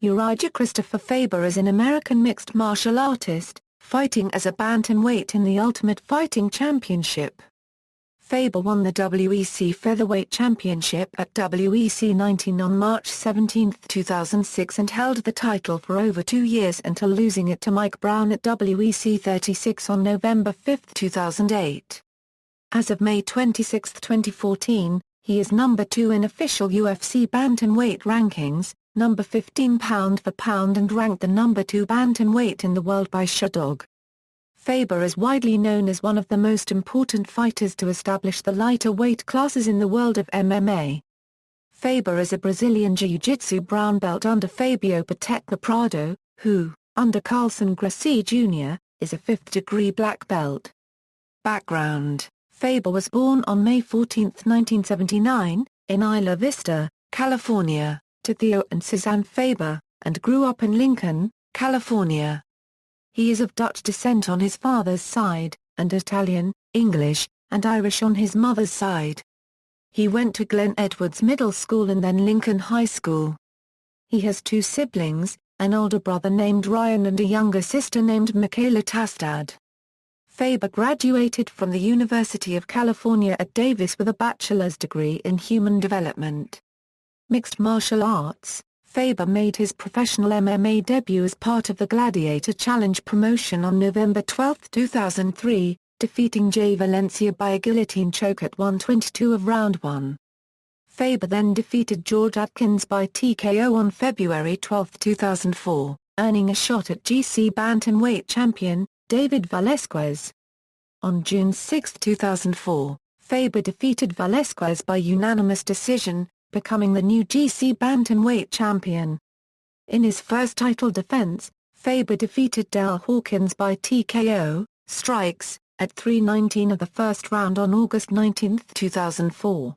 Urijah Christopher Faber is an American mixed martial artist, fighting as a bantamweight in the Ultimate Fighting Championship. Faber won the WEC Featherweight Championship at WEC 19 on March 17, 2006 and held the title for over 2 years until losing it to Mike Brown at WEC 36 on November 5, 2008. As of May 26, 2014, he is number 2 in official UFC bantamweight rankings, number 15 pound for pound and ranked the number 2 bantamweight in the world by Sherdog. Faber is widely known as one of the most important fighters to establish the lighter weight classes in the world of MMA. Faber is a Brazilian jiu-jitsu brown belt under Fabio Pateta Prado, who, under Carlson Gracie Jr, is a 5th-degree black belt. Background: Faber was born on May 14, 1979, in Isla Vista, California, to Theo and Suzanne Faber, and grew up in Lincoln, California. He is of Dutch descent on his father's side, and Italian, English, and Irish on his mother's side. He went to Glen Edwards Middle School and then Lincoln High School. He has 2 siblings, an older brother named Ryan and a younger sister named Michaela Tastad. Faber graduated from the University of California at Davis with a bachelor's degree in human development. Mixed martial arts: Faber made his professional MMA debut as part of the Gladiator Challenge promotion on November 12, 2003, defeating Jay Valencia by a guillotine choke at 1:22 of round 1. Faber then defeated George Atkins by TKO on February 12, 2004, earning a shot at GC bantamweight champion, David Velasquez. On June 6, 2004, Faber defeated Velasquez by unanimous decision, becoming the new GC bantamweight champion. In his first title defense, Faber defeated Dale Hawkins by TKO, strikes, at 3:19 of the first round on August 19, 2004.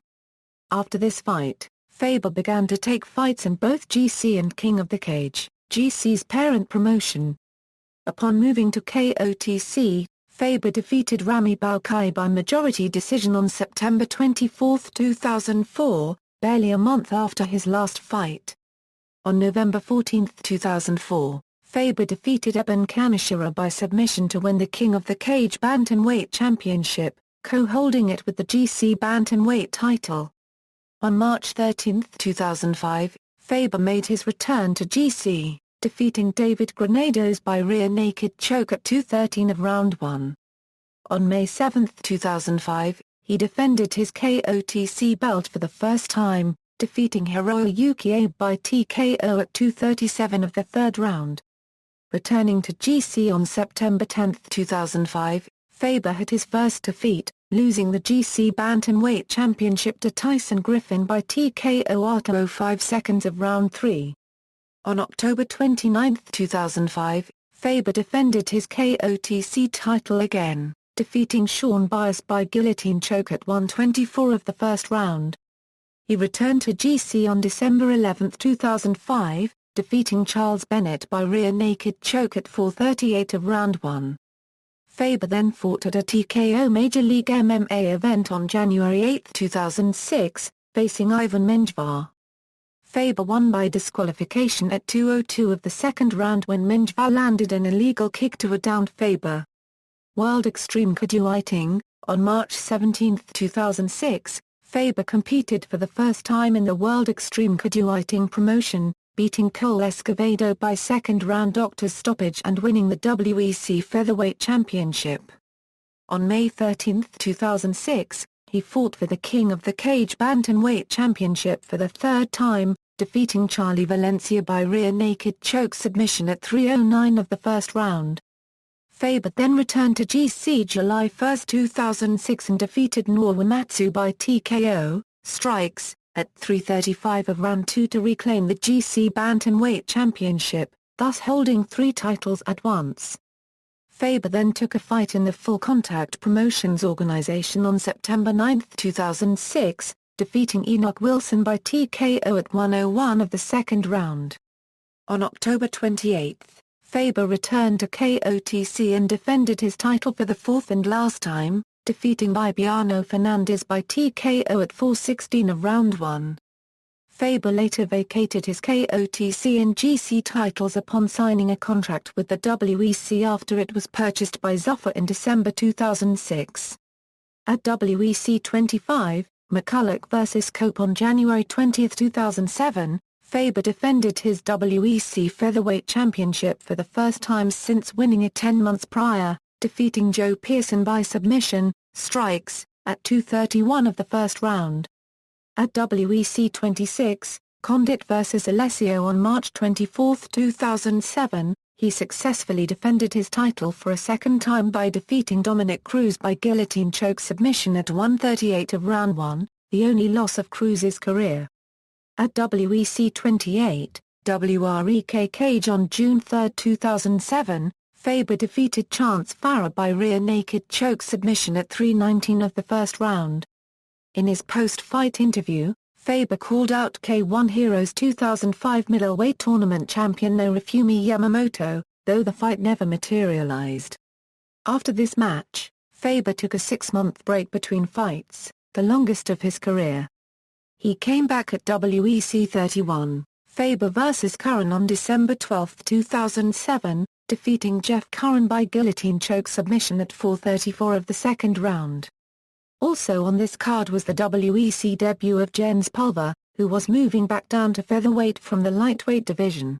After this fight, Faber began to take fights in both GC and King of the Cage, GC's parent promotion. Upon moving to KOTC, Faber defeated Ramy Baukai by majority decision on September 24, 2004, barely a month after his last fight. On November 14, 2004, Faber defeated Eben Kaneshiro by submission to win the King of the Cage bantamweight championship, co-holding it with the GC bantamweight title. On March 13, 2005, Faber made his return to GC, defeating David Granados by rear naked choke at 2:13 of round 1. On May 7, 2005, he defended his KOTC belt for the first time, defeating Hiroyuki Abe by TKO at 2:37 of the 3rd round. Returning to GC on September 10, 2005, Faber had his first defeat, losing the GC bantamweight championship to Tyson Griffin by TKO after 05 seconds of round 3. On October 29, 2005, Faber defended his KOTC title again, defeating Sean Bias by guillotine choke at 1:24 of the first round. He returned to GC on December 11, 2005, defeating Charles Bennett by rear naked choke at 4:38 of round 1. Faber then fought at a TKO Major League MMA event on January 8, 2006, facing Ivan Menjivar. Faber won by disqualification at 2:02 of the 2nd round when Menjivar landed an illegal kick to down Faber. World Extreme Cudgefighting: on March 17, 2006, Faber competed for the first time in the World Extreme Cudgefighting promotion, beating Cole Escovedo by 2nd round doctor's stoppage and winning the WEC Featherweight Championship. On May 13, 2006, he fought for the King of the Cage bantamweight championship for the 3rd time, defeating Charlie Valencia by rear naked choke submission at 3:09 of the 1st round. Faber then returned to GC July 1, 2006 and defeated Noah Uematsu by TKO, strikes, at 3:35 of round 2 to reclaim the GC bantamweight championship, thus holding 3 titles at once. Faber then took a fight in the Full Contact Promotions organization on September 9, 2006, defeating Enoch Wilson by TKO at 1:01 of the 2nd round. On October 28, Faber returned to KOTC and defended his title for the 4th and last time, defeating Bibiano Fernandes by TKO at 4:16 of round 1. Faber later vacated his KOTC and GC titles upon signing a contract with the WEC after it was purchased by Zuffa in December 2006. At WEC 25, McCulloch vs. Cope on January 20, 2007, Faber defended his WEC Featherweight Championship for the first time since winning it 10 months prior, defeating Joe Pearson by submission, strikes, at 2:31 of the first round. At WEC 26, Condit vs. Alessio on March 24, 2007, he successfully defended his title for a second time by defeating Dominic Cruz by guillotine choke submission at 1:38 of round 1, the only loss of Cruz's career. At WEC 28, WREK Cage on June 3, 2007, Faber defeated Chance Farah by rear naked choke submission at 3:19 of the first round. In his post-fight interview, Faber called out K1 Heroes 2005 middleweight tournament champion Norifumi Yamamoto, though the fight never materialized. After this match, Faber took a 6-month break between fights, the longest of his career. He came back at WEC 31, Faber vs. Curran on December 12, 2007, defeating Jeff Curran by guillotine choke submission at 4:34 of the second round. Also on this card was the WEC debut of Jens Pulver, who was moving back down to featherweight from the lightweight division.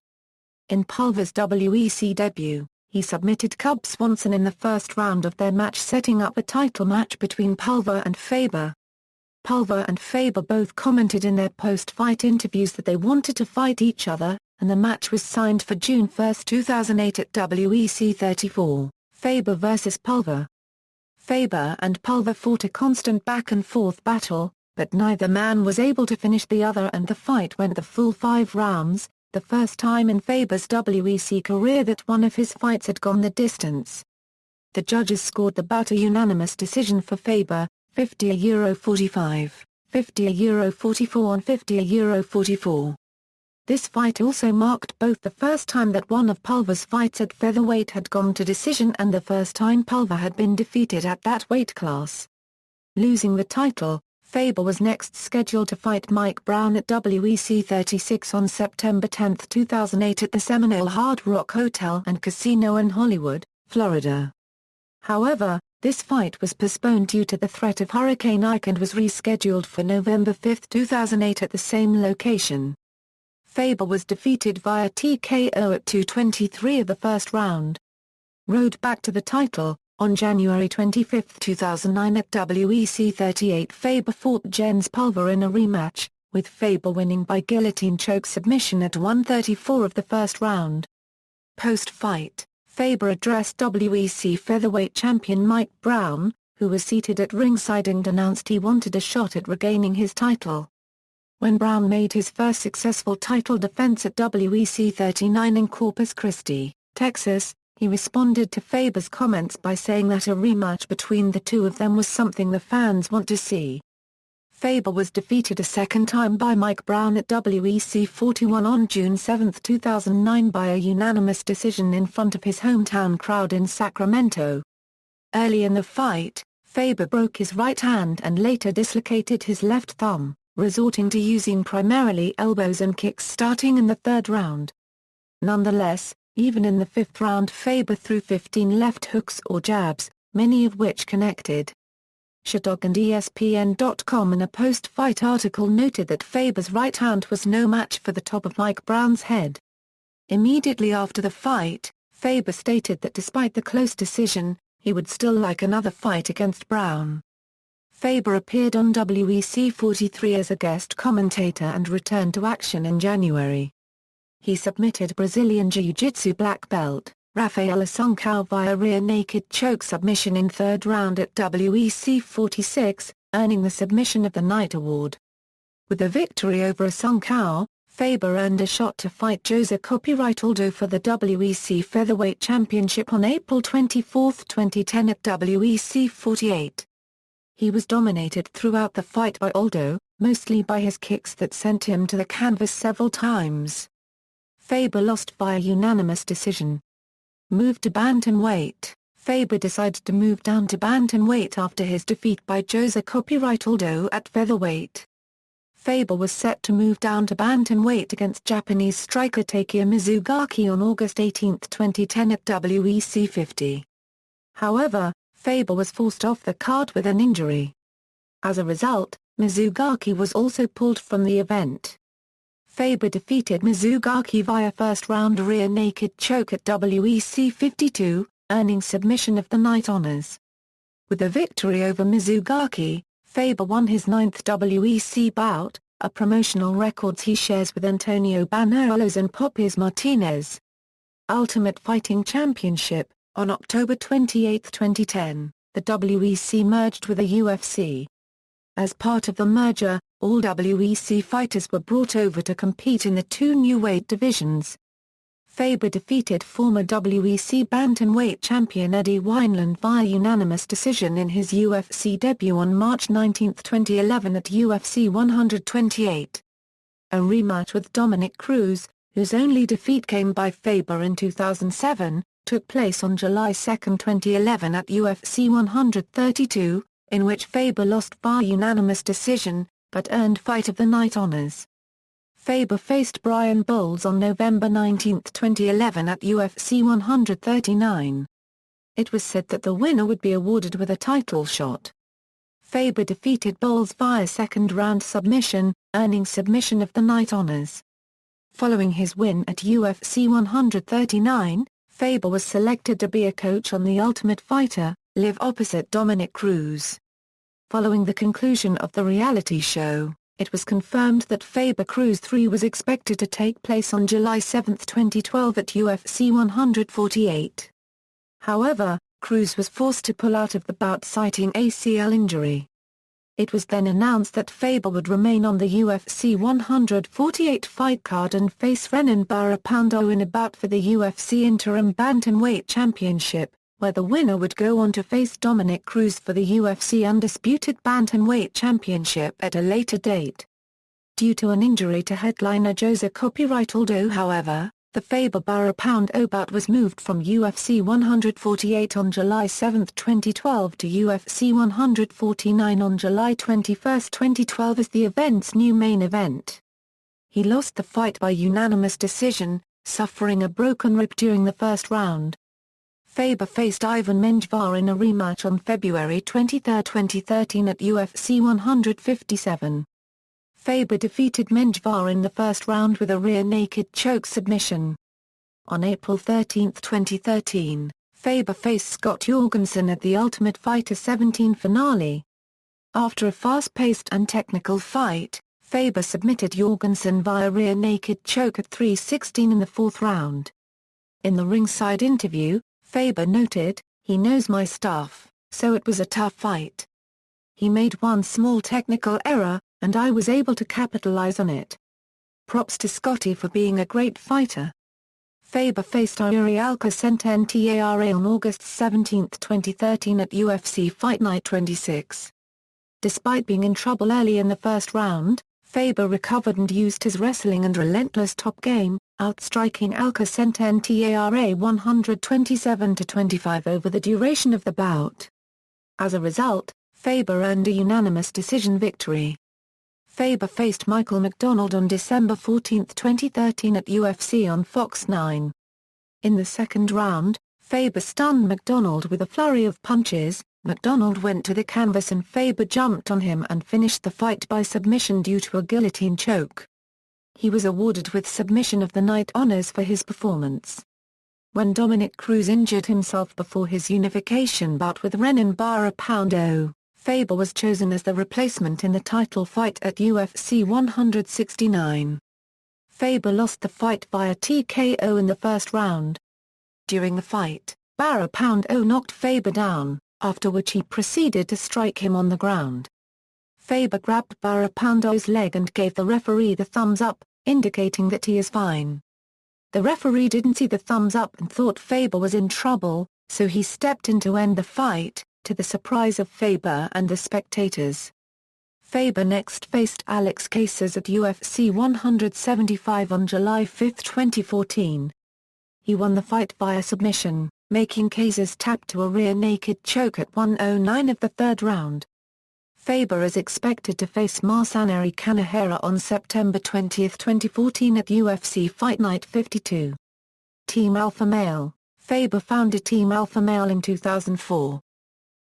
In Pulver's WEC debut, he submitted Cub Swanson in the first round of their match, setting up a title match between Pulver and Faber. Pulver and Faber both commented in their post-fight interviews that they wanted to fight each other, and the match was signed for June 1, 2008 at WEC 34, Faber vs. Pulver. Faber and Pulver fought a constant back-and-forth battle, but neither man was able to finish the other, and the fight went the full 5 rounds, the first time in Faber's WEC career that one of his fights had gone the distance. The judges scored the bout a unanimous decision for Faber, 50-45, 50-44 and 50-44. This fight also marked both the first time that one of Pulver's fights at featherweight had gone to decision and the first time Pulver had been defeated at that weight class. Losing the title, Faber was next scheduled to fight Mike Brown at WEC 36 on September 10, 2008 at the Seminole Hard Rock Hotel and Casino in Hollywood, Florida. However, this fight was postponed due to the threat of Hurricane Ike and was rescheduled for November 5, 2008 at the same location. Faber was defeated via TKO at 2:23 of the first round. Road back to the title, on January 25, 2009 at WEC 38 Faber fought Jens Pulver in a rematch, with Faber winning by guillotine choke submission at 1:34 of the first round. Post-fight, Faber addressed WEC featherweight champion Mike Brown, who was seated at ringside, and announced he wanted a shot at regaining his title. When Brown made his first successful title defense at WEC 39 in Corpus Christi, Texas, he responded to Faber's comments by saying that a rematch between the two of them was something the fans want to see. Faber was defeated a second time by Mike Brown at WEC 41 on June 7, 2009 by a unanimous decision in front of his hometown crowd in Sacramento. Early in the fight, Faber broke his right hand and later dislocated his left thumb, resorting to using primarily elbows and kicks starting in the third round. Nonetheless, even in the fifth round Faber threw 15 left hooks or jabs, many of which connected. Sherdog and ESPN.com in a post-fight article noted that Faber's right hand was no match for the top of Mike Brown's head. Immediately after the fight, Faber stated that despite the close decision, he would still like another fight against Brown. Faber appeared on WEC 43 as a guest commentator and returned to action in January. He submitted Brazilian jiu-jitsu black belt, Rafael Assunção via rear naked choke submission in third round at WEC 46, earning the Submission of the Night award. With the victory over Assunção, Faber earned a shot to fight Jose Copyright Aldo for the WEC Featherweight Championship on April 24, 2010 at WEC 48. He was dominated throughout the fight by Aldo, mostly by his kicks that sent him to the canvas several times. Faber lost via unanimous decision. Moved to bantamweight, Faber decided to move down to bantamweight after his defeat by Jose Copyright Aldo at featherweight. Faber was set to move down to bantamweight against Japanese striker Takeya Mizugaki on August 18, 2010 at WEC 50. However, Faber was forced off the card with an injury. As a result, Mizugaki was also pulled from the event. Faber defeated Mizugaki via first-round rear naked choke at WEC 52, earning submission of the night honors. With a victory over Mizugaki, Faber won his 9th WEC bout, a promotional record he shares with Antonio Bañuelos and Popes Martinez. Ultimate Fighting Championship. On October 28, 2010, the WEC merged with the UFC. As part of the merger, all WEC fighters were brought over to compete in the two new weight divisions. Faber defeated former WEC bantamweight champion Eddie Wineland via unanimous decision in his UFC debut on March 19, 2011 at UFC 128. A rematch with Dominick Cruz, whose only defeat came by Faber in 2007, took place on July 2, 2011 at UFC 132, in which Faber lost via unanimous decision, but earned Fight of the Night honors. Faber faced Brian Bowles on November 19, 2011 at UFC 139. It was said that the winner would be awarded with a title shot. Faber defeated Bowles via second-round submission, earning Submission of the Night honors. Following his win at UFC 139, Faber was selected to be a coach on The Ultimate Fighter, live opposite Dominick Cruz. Following the conclusion of the reality show, it was confirmed that Faber Cruz 3 was expected to take place on July 7, 2012 at UFC 148. However, Cruz was forced to pull out of the bout citing ACL injury. It was then announced that Faber would remain on the UFC 148 fight card and face Renan Barapando in a bout for the UFC Interim Bantamweight Championship, where the winner would go on to face Dominick Cruz for the UFC Undisputed Bantamweight Championship at a later date. Due to an injury to headliner Jose Copyright Aldo, however, the Faber-Barapando bout was moved from UFC 148 on July 7, 2012 to UFC 149 on July 21, 2012 as the event's new main event. He lost the fight by unanimous decision, suffering a broken rib during the first round. Faber faced Ivan Menjivar in a rematch on February 23, 2013 at UFC 157. Faber defeated Menjivar in the first round with a rear naked choke submission. On April 13, 2013, Faber faced Scott Jorgensen at the Ultimate Fighter 17 finale. After a fast-paced and technical fight, Faber submitted Jorgensen via rear naked choke at 3:16 in the fourth round. In the ringside interview, Faber noted, "He knows my stuff, so it was a tough fight. He made one small technical error, and I was able to capitalize on it. Props to Scotty for being a great fighter." Faber faced Yuri Alcacentara on August 17, 2013 at UFC Fight Night 26. Despite being in trouble early in the first round, Faber recovered and used his wrestling and relentless top game, outstriking Alcacentara 127-25 over the duration of the bout. As a result, Faber earned a unanimous decision victory. Faber faced Michael McDonald on December 14, 2013 at UFC on Fox 9. In the second round, Faber stunned McDonald with a flurry of punches. McDonald went to the canvas and Faber jumped on him and finished the fight by submission due to a guillotine choke. He was awarded with Submission of the Night honors for his performance. When Dominick Cruz injured himself before his unification bout with Renan Barapando, Faber was chosen as the replacement in the title fight at UFC 169. Faber lost the fight via TKO in the first round. During the fight, Barapando knocked Faber down, after which he proceeded to strike him on the ground. Faber grabbed Barapando's leg and gave the referee the thumbs up, indicating that he is fine. The referee didn't see the thumbs up and thought Faber was in trouble, so he stepped in to end the fight, to the surprise of Faber and the spectators. Faber next faced Alex Caceres at UFC 175 on July 5, 2014. He won the fight via submission, making Caceres tap to a rear naked choke at 1:09 of the third round. Faber is expected to face Masanori Kanehira on September 20, 2014 at UFC Fight Night 52. Team Alpha Male. Faber founded Team Alpha Male in 2004.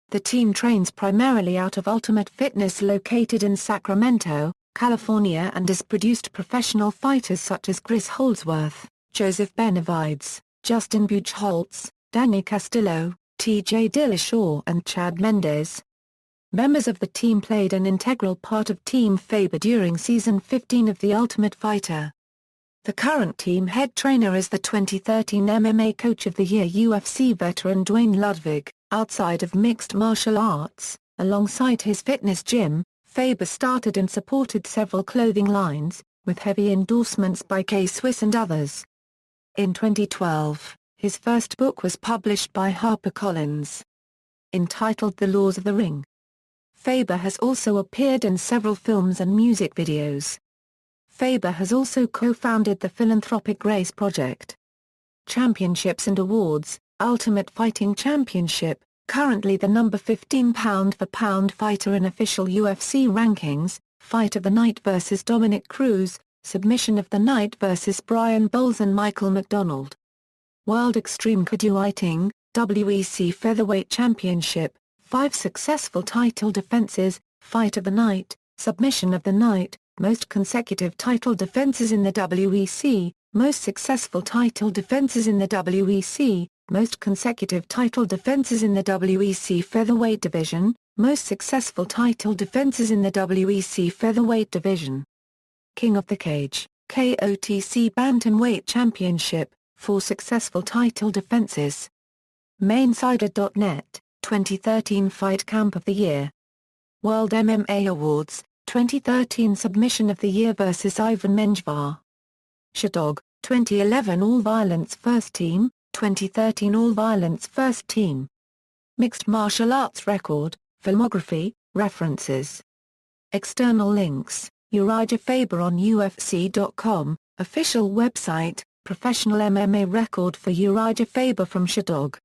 The team trains primarily out of Ultimate Fitness located in Sacramento, California and has produced professional fighters such as Chris Holdsworth, Joseph Benavides, Justin Buchholz, Danny Castillo, T.J. Dillashaw and Chad Mendes. Members of the team played an integral part of Team Faber during Season 15 of The Ultimate Fighter. The current team head trainer is the 2013 MMA Coach of the Year UFC veteran Duane Ludwig. Outside of mixed martial arts, alongside his fitness gym, Faber started and supported several clothing lines, with heavy endorsements by K-Swiss and others. In 2012, his first book was published by HarperCollins. Entitled The Laws of the Ring. Faber has also appeared in several films and music videos. Faber has also co-founded the philanthropic Grace Project. Championships and awards. Ultimate Fighting Championship, currently the number 15 pound-for-pound fighter in official UFC rankings, Fight of the Night vs Dominic Cruz, Submission of the Night vs Brian Bowles and Michael McDonald. World Extreme Cudioiting, WEC Featherweight Championship, 5 successful title defenses, Fight of the Night, Submission of the Night, most consecutive title defenses in the WEC, most successful title defenses in the WEC, most consecutive title defenses in the WEC Featherweight Division, most successful title defenses in the WEC Featherweight Division. King of the Cage, KOTC Bantamweight Championship, 4 successful title defenses. Mainsider.net, 2013 Fight Camp of the Year. World MMA Awards, 2013 Submission of the Year vs Ivan Menjivar. Sherdog, 2011 All Violence First Team, 2013 All Violence First Team. Mixed Martial Arts Record, Filmography, References. External links, Urijah Faber on UFC.com, Official website, Professional MMA record for Urijah Faber from Sherdog.